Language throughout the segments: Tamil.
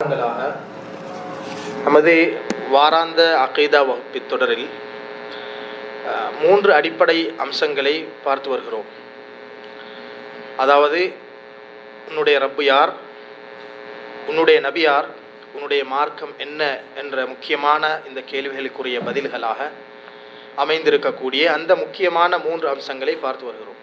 வாரங்களாக நமது வாராந்த அகீதா வகுப்பு தொடரில் 3 அடிப்படை அம்சங்களை பார்த்து வருகிறோம். அதாவது, உன்னுடைய ரப்பு யார், உன்னுடைய நபி யார், உன்னுடைய மார்க்கம் என்ன என்ற முக்கியமான இந்த கேள்விகளுக்குரிய பதில்களாக அமைந்திருக்கக்கூடிய அந்த முக்கியமான 3 அம்சங்களை பார்த்து வருகிறோம்.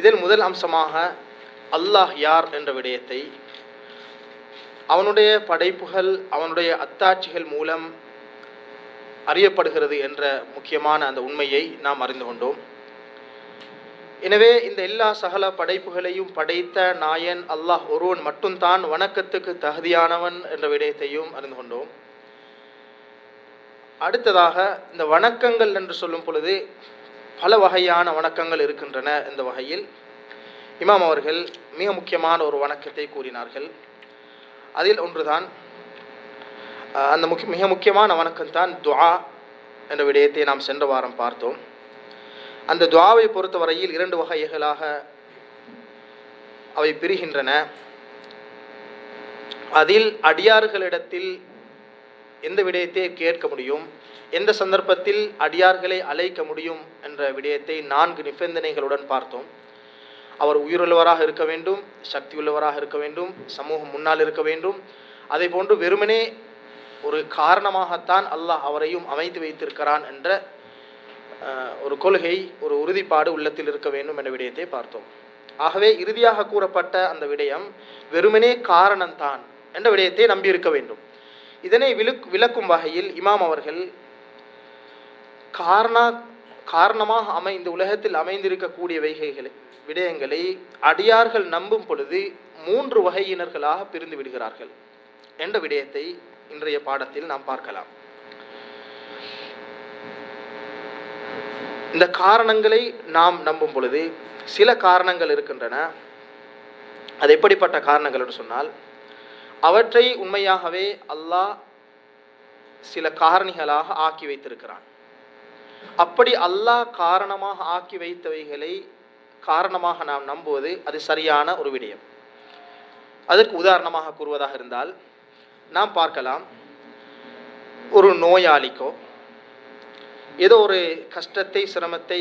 இதில் முதல் அம்சமாக அல்லாஹ் யார் என்ற விடயத்தை, அவனுடைய படைப்புகள் அவனுடைய அத்தாட்சிகள் மூலம் அறியப்படுகிறது என்ற முக்கியமான அந்த உண்மையை நாம் அறிந்து கொண்டோம். எனவே இந்த எல்லா சகல படைப்புகளையும் படைத்த நாயன் அல்லாஹ் ஒருவன் மட்டும்தான் வணக்கத்துக்கு தகுதியானவன் என்ற விடயத்தையும் அறிந்து கொண்டோம். அடுத்ததாக, இந்த வணக்கங்கள் என்று சொல்லும் பொழுது பல வகையான வணக்கங்கள் இருக்கின்றன. இந்த வகையில் இமாம் அவர்கள் மிக முக்கியமான ஒரு வணக்கத்தை கூறினார்கள். அதில் ஒன்றுதான் அந்த மிக முக்கியமான வணக்கம்தான் துஆ என்ற விடயத்தை நாம் சென்ற வாரம் பார்த்தோம். அந்த துஆவை பொறுத்தவரையில் 2 வகைகளாக அவை பிரிகின்றன. அதில் அடியார்களிடத்தில் எந்த விடயத்தை கேட்க முடியும், எந்த சந்தர்ப்பத்தில் அடியார்களை அழைக்க முடியும் என்ற விடயத்தை 4 நிபந்தனைகளுடன் பார்த்தோம். அவர் உயிருள்ளவராக இருக்க வேண்டும், சக்தி உள்ளவராக இருக்க வேண்டும், சமூகம் முன்னால் இருக்க வேண்டும். அதே போன்று வெறுமனே ஒரு காரணமாகத்தான் அல்லாஹ் அவரையும் அமைத்து வைத்திருக்கிறான் என்ற ஒரு கொள்கை, ஒரு உறுதிப்பாடு உள்ளத்தில் இருக்க வேண்டும் என்ற விடயத்தை பார்த்தோம். ஆகவே இறுதியாக கூறப்பட்ட அந்த விடயம் வெறுமனே காரணம்தான் என்ற விடயத்தை நம்பியிருக்க வேண்டும். இதனை விளக்கும் வகையில் இமாம் அவர்கள் காரணமாக இந்த உலகத்தில் அமைந்திருக்கக்கூடிய விடயங்களை அடியார்கள் நம்பும் பொழுது 3 வகையினர்களாக பிரிந்து விடுகிறார்கள் என்ற விடயத்தை இன்றைய பாடத்தில் நாம் பார்க்கலாம். இந்த காரணங்களை நாம் நம்பும் பொழுது சில காரணங்கள் இருக்கின்றன. அது எப்படிப்பட்ட காரணங்கள் என்று சொன்னால், அவற்றை உண்மையாகவே அல்லாஹ் சில காரணிகளாக ஆக்கி வைத்திருக்கிறான். அப்படி அல்லாஹ் காரணமாக ஆக்கி வைத்தவைகளை காரணமாக நாம் நம்புவது அது சரியான ஒரு விடயம். அதற்கு உதாரணமாக கூறுவதாக இருந்தால் நாம் பார்க்கலாம், ஒரு நோயாளிக்கோ ஏதோ ஒரு கஷ்டத்தை சிரமத்தை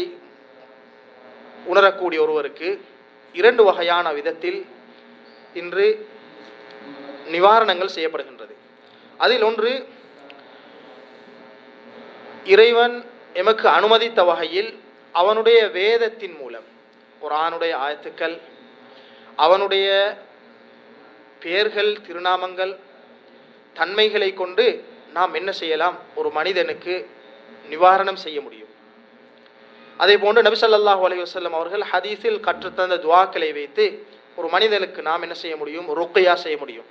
உணரக்கூடிய ஒருவருக்கு 2 வகையான விதத்தில் இன்று நிவாரணங்கள் செய்யப்படுகின்றது. அதில் ஒன்று, இறைவன் எமக்கு அனுமதித்த வகையில் அவனுடைய வேதத்தின் மூலம், குர்ஆனுடைய ஆயத்துக்கள், அவனுடைய பெயர்கள், திருநாமங்கள், தன்மைகளை கொண்டு நாம் என்ன செய்யலாம், ஒரு மனிதனுக்கு நிவாரணம் செய்ய முடியும். அதே போன்று நபி ஸல்லல்லாஹு அலைஹி வஸல்லம் அவர்கள் ஹதீஸில் கற்றுத்தந்த துஆக்களை வைத்து ஒரு மனிதனுக்கு நாம் என்ன செய்ய முடியும், ருக்யா செய்ய முடியும்,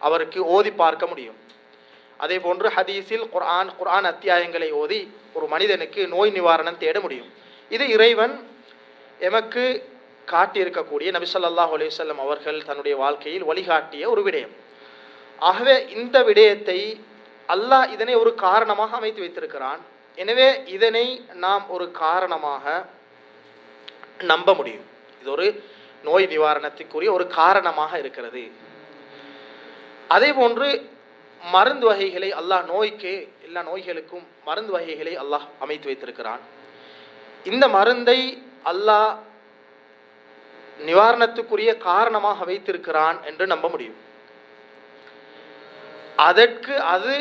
அவருக்கு ஓதி பார்க்க முடியும். அதே போன்று ஹதீஸில் குர்ஆன் அத்தியாயங்களை ஓதி ஒரு மனிதனுக்கு நோய் நிவாரணம் தேட முடியும். இது இறைவன் எமக்கு காட்டியிருக்கக்கூடிய, நபி ஸல்லல்லாஹு அலைஹி வஸல்லம் அவர்கள் தன்னுடைய வாழ்க்கையில் வழிகாட்டிய ஒரு விடயம். ஆகவே இந்த விடயத்தை அல்லாஹ் இதனை ஒரு காரணமாக அமைத்து வைத்திருக்கிறான். எனவே இதனை நாம் ஒரு காரணமாக நம்ப முடியும். இது ஒரு நோய் நிவாரணத்துக்குரிய ஒரு காரணமாக இருக்கிறது. அதே போன்று மருந்து வகைகளை அல்லாஹ் எல்லா நோய்களுக்கும் மருந்து வகைகளை அல்லாஹ் அமைத்து வைத்திருக்கிறான். இந்த மருந்தை அல்லாஹ் நிவாரணத்துக்குரிய காரணமாக வைத்திருக்கிறான் என்று நம்ப முடியும். அதற்கு அது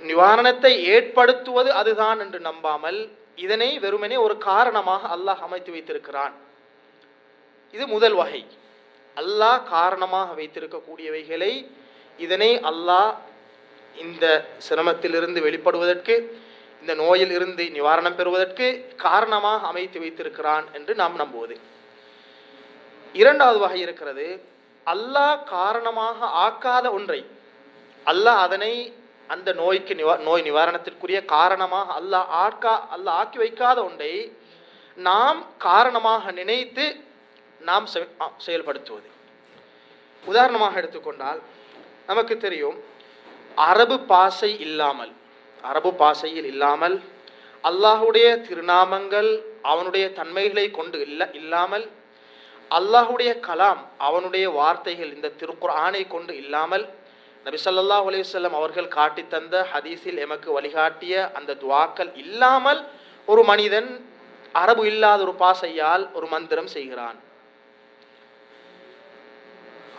நிவாரணத்தை ஏற்படுத்துவது அதுதான் என்று நம்பாமல் இதனை வெறுமனே ஒரு காரணமாக அல்லாஹ் அமைத்து வைத்திருக்கிறான். இது முதல் வகை. அல்லாஹ் காரணமாக வைத்திருக்கக்கூடியவைகளை, இதனை அல்லாஹ் இந்த சிரமத்திலிருந்து வெளிப்படுவதற்கு, இந்த நோயில் இருந்து நிவாரணம் பெறுவதற்கு காரணமாக அமைத்து வைத்திருக்கிறான் என்று நாம் நம்புவது. 2வது வகை இருக்கிறது, அல்லாஹ் காரணமாக ஆக்காத ஒன்றை, அல்லாஹ் அதனை அந்த நோய் நிவாரணத்திற்குரிய காரணமாக அல்லாஹ் ஆக்கி வைக்காத ஒன்றை நாம் காரணமாக நினைத்து நாம் செயல்படுத்துவது. உதாரணமாக எடுத்துக்கொண்டால் நமக்கு தெரியும், அரபு பாசையில் இல்லாமல் அல்லாஹுடைய திருநாமங்கள் அவனுடைய தன்மைகளை கொண்டு இல்லாமல், அல்லாஹுடைய கலாம் அவனுடைய வார்த்தைகள் இந்த திருக்குர்ஆனை கொண்டு இல்லாமல் நபி ஸல்லல்லாஹு அலைஹி வஸல்லம் அவர்கள் காட்டி தந்த ஹதீஸில் எமக்கு வழிகாட்டிய அந்த துஆக்கள் இல்லாமல் ஒரு மனிதன் அரபு இல்லாத ஒரு பாசையால் ஒரு மந்திரம் செய்கிறான்.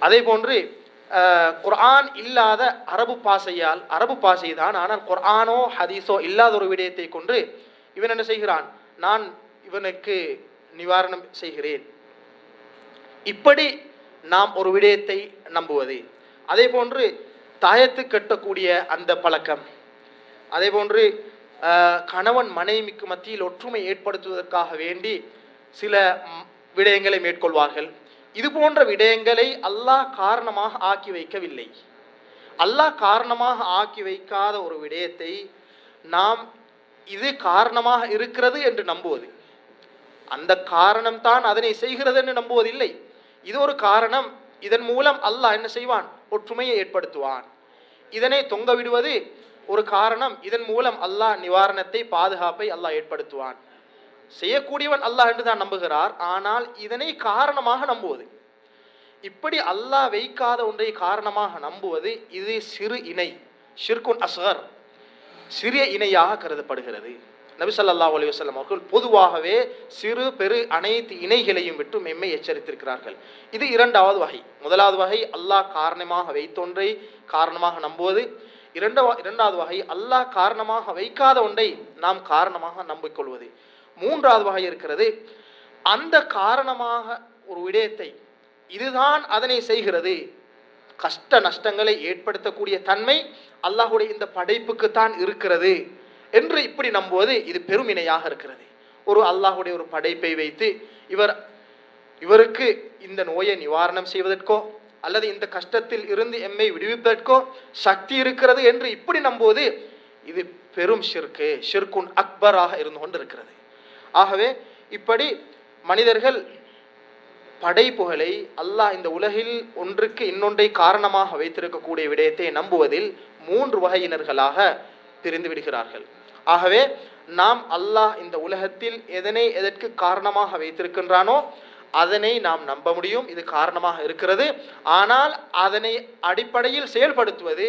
அதே போன்று குர்ஆன் இல்லாத அரபு பாசையால், அரபு பாசை தான் ஆனால் குர்ஆனோ ஹதீஸோ இல்லாத ஒரு விடயத்தை கொண்டு இவன் என்ன செய்கிறான், நான் இவனுக்கு நிவாரணம் செய்கிறேன். இப்படி நாம் ஒரு விடயத்தை நம்புவது. அதே போன்று தாயத்து கட்டக்கூடிய அந்த பழக்கம், அதே போன்று கணவன் மனைவிக்கு மத்தியில் ஒற்றுமை ஏற்படுத்துவதற்காக வேண்டி சில விடயங்களை மேற்கொள்வார்கள். இது போன்ற விடயங்களை அல்லாஹ் காரணமாக ஆக்கி வைக்கவில்லை. அல்லாஹ் காரணமாக ஆக்கி வைக்காத ஒரு விடயத்தை நாம் இது காரணமாக இருக்கிறது என்று நம்புவது, அந்த காரணம் தான் அதனை செய்கிறது என்று நம்புவதில்லை. இது ஒரு காரணம், இதன் மூலம் அல்லாஹ் என்ன செய்வான், ஒற்றுமையை ஏற்படுத்துவான். இதனை தொங்க விடுவது ஒரு காரணம், இதன் மூலம் அல்லாஹ் நிவாரணத்தை, பாதுகாப்பை அல்லாஹ் ஏற்படுத்துவான். செய்யக்கூடியவன் அல்லாஹ் என்று தான் நம்புகிறார், ஆனால் இதனை காரணமாக நம்புவது, இப்படி அல்லாஹ் வைக்காத ஒன்றை காரணமாக நம்புவது, இது சிறு இணை, ஷிர்குன் அஸ்கர், சிறிய இணையாக கருதப்படுகிறது. நபி ஸல்லல்லாஹு அலைஹி வஸல்லம் அவர்கள் பொதுவாகவே சிறு பெரு அனைத்து இணைகளையும் விட்டு எம்மை எச்சரித்திருக்கிறார்கள். இது இரண்டாவது வகை. முதலாவது வகை அல்லாஹ் காரணமாக வைத்தொன்றை காரணமாக நம்புவது. இரண்டாவது வகை அல்லாஹ் காரணமாக வைக்காத ஒன்றை நாம் காரணமாக நம்பிக்கொள்வது. மூன்றாவது வகை இருக்கிறது, அந்த காரணமாக ஒரு விடயத்தை இதுதான் அதனை செய்கிறது, கஷ்ட நஷ்டங்களை ஏற்படுத்தக்கூடிய தன்மை அல்லாஹ்வுடைய இந்த படைப்புக்கு தான் இருக்கிறது என்று இப்படி நம்புவது, இது பெரும் இணையாக இருக்கிறது. ஒரு அல்லாஹ்வுடைய ஒரு படைப்பை வைத்து இவருக்கு இந்த நோயை நிவாரணம் செய்வதற்கோ அல்லது இந்த கஷ்டத்தில் இருந்து எம்மை விடுவிப்பதற்கோ சக்தி இருக்கிறது என்று இப்படி நம்புவது, இது பெரும் ஷிர்கு, ஷிர்குன் அக்பராக இருந்து கொண்டிருக்கிறது. ஆகவே இப்படி மனிதர்கள் படைப்புகளை அல்லாஹ் இந்த உலகில் ஒன்றுக்கு இன்னொன்றை காரணமாக வைத்திருக்கக்கூடிய விடயத்தை நம்புவதில் மூன்று வகையினர்களாக பிரிந்து விடுகிறார்கள். ஆகவே நாம் அல்லாஹ் இந்த உலகத்தில் எதற்கு காரணமாக வைத்திருக்கின்றானோ அதனை நாம் நம்ப முடியும், இது காரணமாக இருக்கிறது. ஆனால் அதனை அடிப்படையில் செயல்படுத்துவது,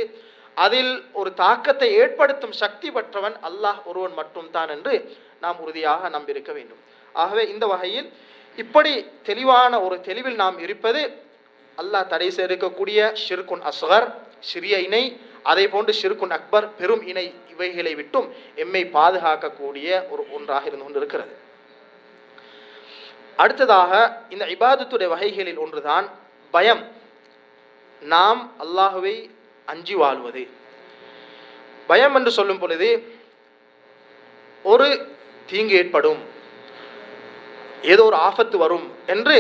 அதில் ஒரு தாக்கத்தை ஏற்படுத்தும் சக்தி பெற்றவன் அல்லாஹ் ஒருவன் மட்டும் தான் என்று நாம் உறுதியாக நம்பியிருக்க வேண்டும். ஆகவே இந்த வகையில் இப்படி தெளிவான ஒரு தெளிவில் நாம் இருப்பது, அல்லாஹ் தடை செய்திருக்கக்கூடிய ஷிர்குன் அஸ்கர், சிறிய இணை, அதே போன்று ஷிர்குன் அக்பர், பெரும் இணை, இவைகளை விட்டும் எம்மை பாதுகாக்கக்கூடிய ஒரு ஒன்றாக இருந்து கொண்டிருக்கிறது. அடுத்ததாக இந்த இபாதத்துடைய வகைகளில் ஒன்றுதான் பயம். நாம் அல்லாஹுவை அஞ்சி வாழ்வது. பயம் என்று சொல்லும் பொழுது ஒரு தீங்கு ஏற்படும், ஏதோ ஒரு ஆபத்து வரும் என்று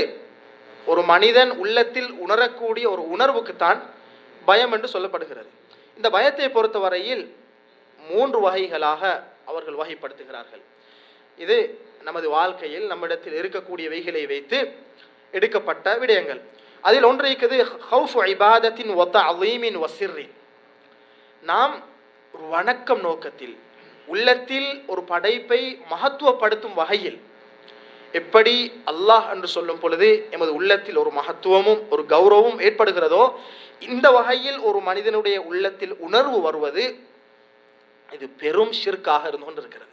ஒரு மனிதன் உள்ளத்தில் உணரக்கூடிய ஒரு உணர்வுக்குத்தான் பயம் என்று சொல்லப்படுகிறது. இந்த பயத்தை பொறுத்தவரையில் மூன்று வகைகளாக அவர்கள் வகைப்படுத்துகிறார்கள். இது நமது வாழ்க்கையில் நம்மிடத்தில் இருக்கக்கூடியவைகளை வைத்து எடுக்கப்பட்ட விடயங்கள். அதில் ஒன்று இருக்குது ஹவுஃபு இபாதத்தின் ஒத்த அலீமின் வசிர்ரின். நாம் ஒரு வணக்கம் நோக்கத்தில் உள்ளத்தில் ஒரு படைப்பை மகத்துவப்படுத்தும் வகையில், எப்படி அல்லாஹ் என்று சொல்லும் பொழுது எமது உள்ளத்தில் ஒரு மகத்துவமும் ஒரு கௌரவமும் ஏற்படுகிறதோ, இந்த வகையில் ஒரு மனிதனுடைய உள்ளத்தில் உணர்வு வருவது, இது பெரும் ஷிர்காக இருந்து கொண்டிருக்கிறது.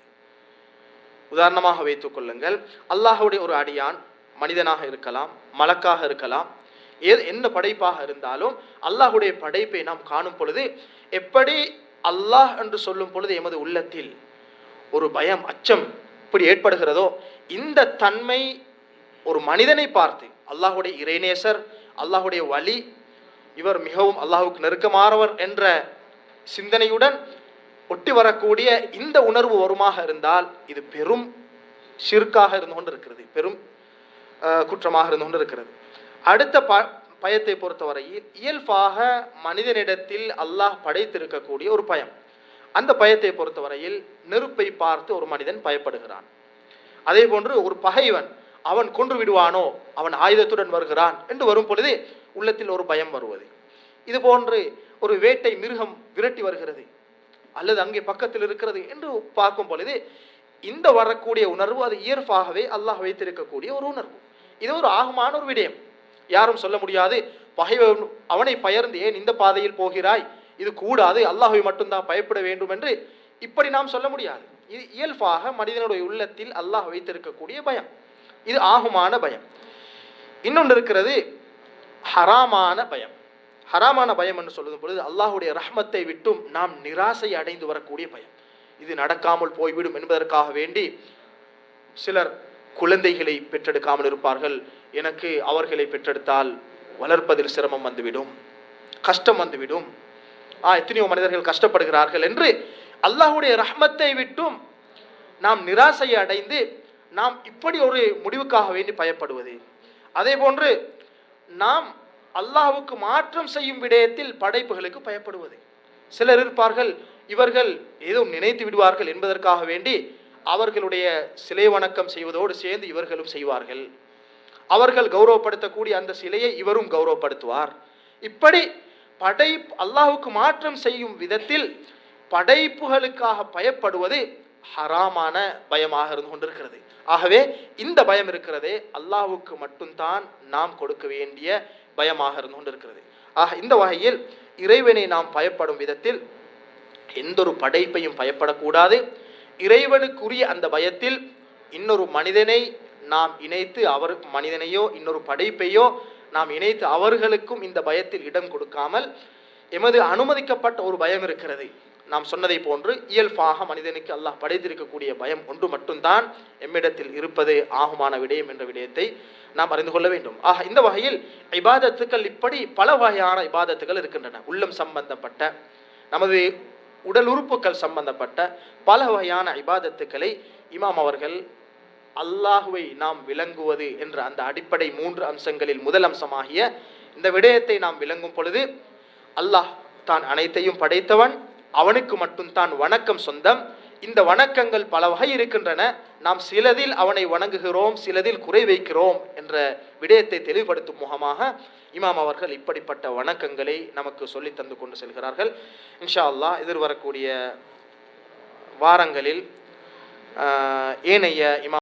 உதாரணமாக வைத்துக் கொள்ளுங்கள், அல்லாஹ்வுடைய ஒரு அடியான், மனிதனாக இருக்கலாம், மலக்காக இருக்கலாம், என்ன படைப்பாக இருந்தாலும் அல்லாஹ்வுடைய படைப்பை நாம் காணும் பொழுது எப்படி அல்லாஹ் என்று சொல்லும் பொழுது எமது உள்ளத்தில் ஒரு பயம், அச்சம் இப்படி ஏற்படுகிறதோ, இந்த தன்மை ஒரு மனிதனை பார்த்து, அல்லாஹ்வுடைய இறைநேசர், அல்லாஹ்வுடைய வலி, இவர் மிகவும் அல்லாஹ்வுக்கு நெருக்கமானவர் என்ற சிந்தனையுடன் ஒட்டி வரக்கூடிய இந்த உணர்வு வருமாக இருந்தால் இது பெரும் ஷிர்காக இருந்து கொண்டிருக்கிறது, பெரும் குற்றமாக இருந்து கொண்டிருக்கிறது. அடுத்த பயத்தை பொறுத்தவரையில் இயல்பாக மனிதனிடத்தில் அல்லாஹ் படைத்திருக்கக்கூடிய ஒரு பயம். அந்த பயத்தை பொறுத்தவரையில் நெருப்பை பார்த்து ஒரு மனிதன் பயப்படுகிறான். அதே போன்று ஒரு பகைவன், அவன் கொன்று விடுவானோ, அவன் ஆயுதத்துடன் வருகிறான் என்று வரும் பொழுது உள்ளத்தில் ஒரு பயம் வருவது. இது போன்று ஒரு வேட்டை மிருகம் விரட்டி வருகிறது அல்லது அங்கே பக்கத்தில் இருக்கிறது என்று பார்க்கும் பொழுது இந்த வரக்கூடிய உணர்வு அது இயல்பாகவே அல்லாஹ் வைத்திருக்கக்கூடிய ஒரு உணர்வு. இது ஒரு ஆகமான ஒரு விடயம், யாரும் சொல்ல முடியாது பகைவன் அவனை பயர்ந்து ஏன் இந்த பாதையில் போகிறாய், இது கூடாது, அல்லாஹ்வை மட்டும்தான் பயப்பட வேண்டும் என்று இப்படி நாம் சொல்ல முடியாது. இது இயல்பாக மனிதனுடைய உள்ளத்தில் அல்லாஹ் வைத்திருக்கக்கூடிய பயம். இது ஆகுமான பயம். இன்னொன்று இருக்கிறது ஹராமான பயம். ஹராமான பயம் என்று சொல்லும் பொழுது அல்லாஹ்வுடைய ரஹ்மத்தை விட்டும் நாம் நிராசை அடைந்து வரக்கூடிய பயம். இது நடக்காமல் போய்விடும் என்பதற்காக வேண்டி சிலர் குழந்தைகளை பெற்றெடுக்காமல் இருப்பார்கள். எனக்கு அவர்களை பெற்றெடுத்தால் வளர்ப்பதில் சிரமம் வந்துவிடும், கஷ்டம் வந்துவிடும், எத்தனையோ மனிதர்கள் கஷ்டப்படுகிறார்கள் என்று அல்லாஹ்வுடைய ரஹ்மத்தை விட்டும் நாம் நிராசையை அடைந்து நாம் இப்படி ஒரு முடிவுக்காக வேண்டி பயப்படுவது. அதே போன்று நாம் அல்லாஹ்வுக்கு மாற்றம் செய்யும் விடயத்தில் படைப்புகளுக்கு பயப்படுவது. சிலர் இருப்பார்கள், இவர்கள் ஏதோ நினைத்து விடுவார்கள் என்பதற்காக வேண்டி அவர்களுடைய சிலை வணக்கம் செய்வதோடு சேர்ந்து இவர்களும் செய்வார்கள். அவர்கள் கௌரவப்படுத்தக்கூடிய அந்த சிலையை இவரும் கௌரவப்படுத்துவார். இப்படி அல்லாஹ்வுக்கு மாற்றம் செய்யும் விதத்தில் படைப்புகளுக்காக பயப்படுவது ஹராமான பயமாக இருந்து கொண்டிருக்கிறது. ஆகவே இந்த பயம் இருக்கிறதே அல்லாஹ்வுக்கு மட்டும்தான் நாம் கொடுக்க வேண்டிய பயமாக இருந்து கொண்டிருக்கிறது. இந்த வகையில் இறைவனை நாம் பயப்படும் விதத்தில் எந்த ஒரு படைப்பையும் பயப்படக்கூடாது. இறைவனுக்குரிய அந்த பயத்தில் இன்னொரு மனிதனை நாம் இணைத்து மனிதனையோ இன்னொரு படைப்பையோ நாம் இணைத்து அவர்களுக்கும் இந்த பயத்தில் இடம் கொடுக்காமல் எமது அனுமதிக்கப்பட்ட ஒரு பயம் இருக்கிறது. நாம் சொன்னதை போன்று இயல்பாக மனிதனுக்கு அல்லாஹ் படைத்திருக்கக்கூடிய பயம் ஒன்று மட்டும்தான் எம்மிடத்தில் இருப்பது ஆகுமான விடயம் என்ற விடயத்தை நாம் அறிந்து கொள்ள வேண்டும். இந்த வகையில் இபாதத்துக்கள் இப்படி பல வகையான இபாதத்துகள் இருக்கின்றன. உள்ளம் சம்பந்தப்பட்ட, நமது உடல் உறுப்புகள் சம்பந்தப்பட்ட பல வகையான இபாதத்துக்களை இமாம் அவர்கள் அல்லாஹுவை நாம் விளங்குவது என்ற அந்த அடிப்படை 3 அம்சங்களில் முதல் அம்சமாகிய இந்த விடயத்தை நாம் விளங்கும் பொழுது அல்லாஹ் தான் அனைத்தையும் படைத்தவன், அவனுக்கு மட்டும்தான் வணக்கம் சொந்தம். இந்த வணக்கங்கள் பல வகை இருக்கின்றன. நாம் சிலதில் அவனை வணங்குகிறோம், சிலதில் குறை வைக்கிறோம் என்ற விடயத்தை தெளிவுபடுத்தும் முகமாக இமாம் அவர்கள் இப்படிப்பட்ட வணக்கங்களை நமக்கு சொல்லி தந்து கொண்டு செல்கிறார்கள். இன்ஷா அல்லாஹ் எதிர்வரக்கூடிய வாரங்களில் ஏனைய இமாம்